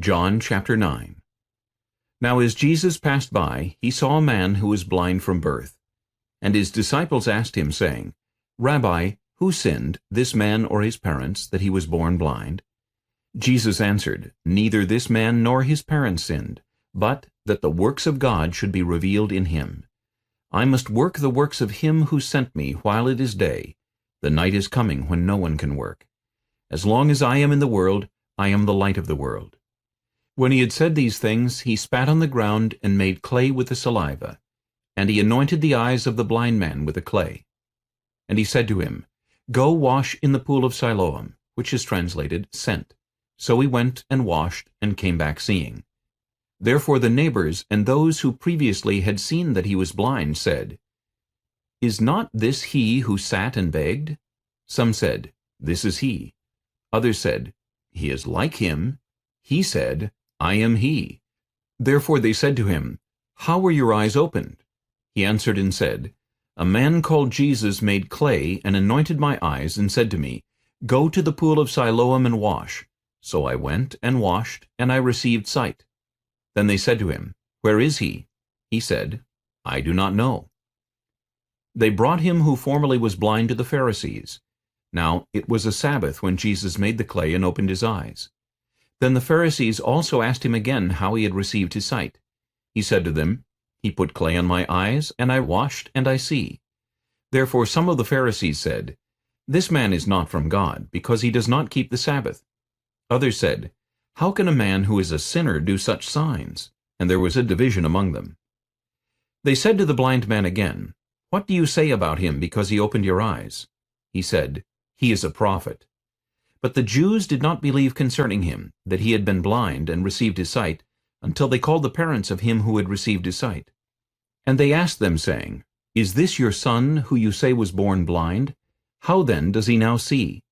John chapter 9. Now as Jesus passed by, he saw a man who was blind from birth. And his disciples asked him, saying, Rabbi, who sinned, this man or his parents, that he was born blind? Jesus answered, Neither this man nor his parents sinned, but that the works of God should be revealed in him. I must work the works of him who sent me while it is day. The night is coming when no one can work. As long as I am in the world, I am the light of the world. When he had said these things, he spat on the ground and made clay with the saliva. And he anointed the eyes of the blind man with the clay. And he said to him, Go wash in the pool of Siloam, which is translated, sent. So he went and washed and came back seeing. Therefore the neighbors and those who previously had seen that he was blind said, Is not this he who sat and begged? Some said, This is he. Others said, He is like him. He said, I am he. Therefore they said to him, How were your eyes opened? He answered and said, A man called Jesus made clay and anointed my eyes and said to me, Go to the pool of Siloam and wash. So I went and washed, and I received sight. Then they said to him, Where is he? He said, I do not know. They brought him who formerly was blind to the Pharisees. Now it was a Sabbath when Jesus made the clay and opened his eyes. Then the Pharisees also asked him again how he had received his sight. He said to them, He put clay on my eyes, and I washed, and I see. Therefore some of the Pharisees said, This man is not from God, because he does not keep the Sabbath. Others said, How can a man who is a sinner do such signs? And there was a division among them. They said to the blind man again, What do you say about him because he opened your eyes? He said, He is a prophet. But the Jews did not believe concerning him, that he had been blind and received his sight, until they called the parents of him who had received his sight. And they asked them, saying, Is this your son, who you say was born blind? How then does he now see?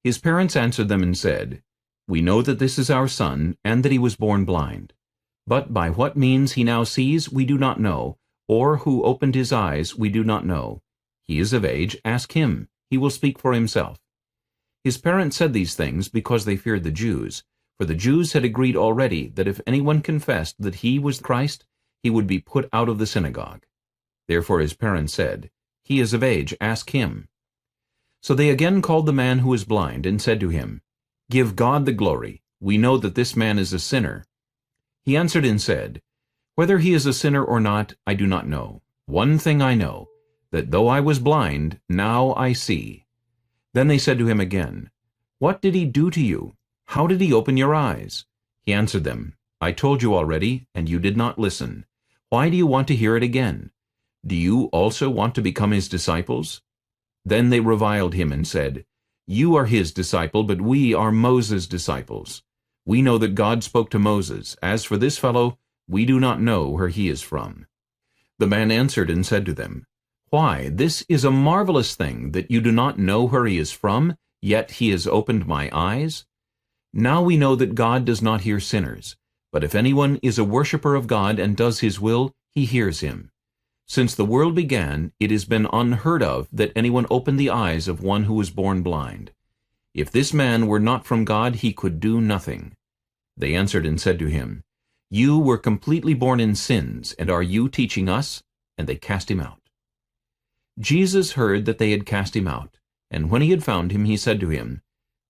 His parents answered them and said, We know that this is our son, and that he was born blind. But by what means he now sees we do not know, or who opened his eyes we do not know. He is of age, ask him, he will speak for himself. His parents said these things because they feared the Jews, for the Jews had agreed already that if anyone confessed that he was Christ, he would be put out of the synagogue. Therefore his parents said, He is of age, ask him. So they again called the man who was blind, and said to him, Give God the glory. We know that this man is a sinner. He answered and said, Whether he is a sinner or not, I do not know. One thing I know, that though I was blind, now I see. Then they said to him again, What did he do to you? How did he open your eyes? He answered them, I told you already, and you did not listen. Why do you want to hear it again? Do you also want to become his disciples? Then they reviled him and said, You are his disciple, but we are Moses' disciples. We know that God spoke to Moses. As for this fellow, we do not know where he is from. The man answered and said to them, Why, this is a marvelous thing, that you do not know where he is from, yet he has opened my eyes. Now we know that God does not hear sinners, but if anyone is a worshipper of God and does his will, he hears him. Since the world began, it has been unheard of that anyone opened the eyes of one who was born blind. If this man were not from God, he could do nothing. They answered and said to him, You were completely born in sins, and are you teaching us? And they cast him out. Jesus heard that they had cast him out, and when he had found him, he said to him,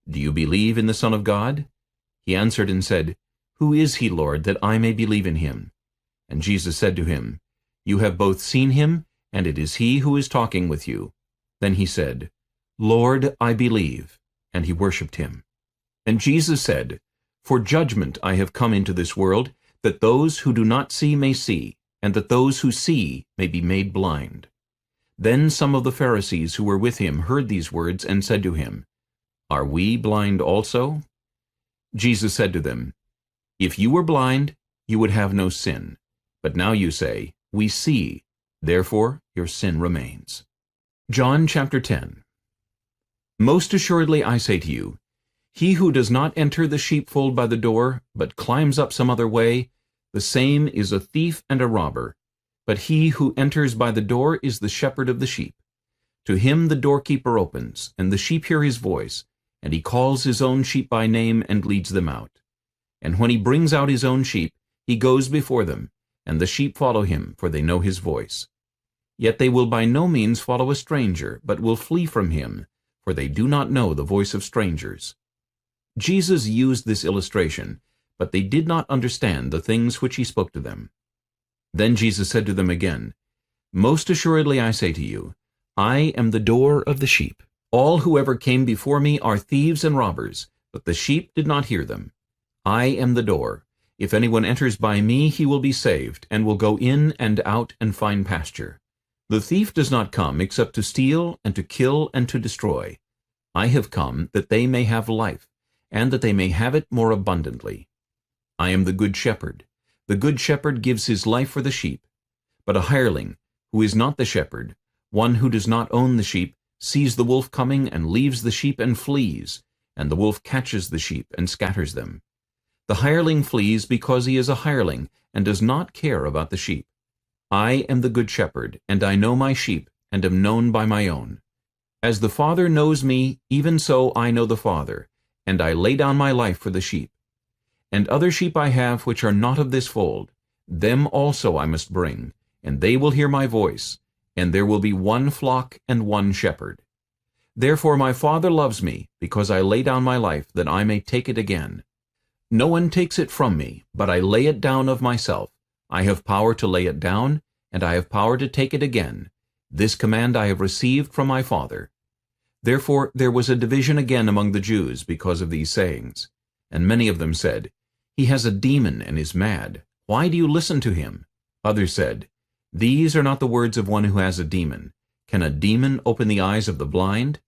Do you believe in the Son of God? He answered and said, Who is he, Lord, that I may believe in him? And Jesus said to him, You have both seen him, and it is he who is talking with you. Then he said, Lord, I believe. And he worshipped him. And Jesus said, For judgment I have come into this world, that those who do not see may see, and that those who see may be made blind. Then some of the Pharisees who were with him heard these words and said to him, Are we blind also? Jesus said to them, If you were blind, you would have no sin. But now you say, We see, therefore your sin remains. John chapter 10. Most assuredly I say to you, he who does not enter the sheepfold by the door, but climbs up some other way, the same is a thief and a robber. But he who enters by the door is the shepherd of the sheep. To him the doorkeeper opens, and the sheep hear his voice, and he calls his own sheep by name and leads them out. And when he brings out his own sheep, he goes before them, and the sheep follow him, for they know his voice. Yet they will by no means follow a stranger, but will flee from him, for they do not know the voice of strangers." Jesus used this illustration, but they did not understand the things which he spoke to them. Then Jesus said to them again, "Most assuredly I say to you, I am the door of the sheep. All who ever came before me are thieves and robbers, but the sheep did not hear them. I am the door. If anyone enters by me, he will be saved, and will go in and out and find pasture. The thief does not come except to steal and to kill and to destroy. I have come that they may have life, and that they may have it more abundantly. I am the good shepherd. The good shepherd gives his life for the sheep. But a hireling, who is not the shepherd, one who does not own the sheep, sees the wolf coming and leaves the sheep and flees, and the wolf catches the sheep and scatters them. The hireling flees because he is a hireling and does not care about the sheep. I am the good shepherd, and I know my sheep, and am known by my own. As the Father knows me, even so I know the Father, and I lay down my life for the sheep. And other sheep I have which are not of this fold, them also I must bring, and they will hear my voice, and there will be one flock and one shepherd. Therefore my Father loves me, because I lay down my life, that I may take it again. No one takes it from me, but I lay it down of myself. I have power to lay it down, and I have power to take it again. This command I have received from my Father." Therefore there was a division again among the Jews because of these sayings. And many of them said, "He has a demon and is mad. Why do you listen to him?" Others said, "These are not the words of one who has a demon. Can a demon open the eyes of the blind?"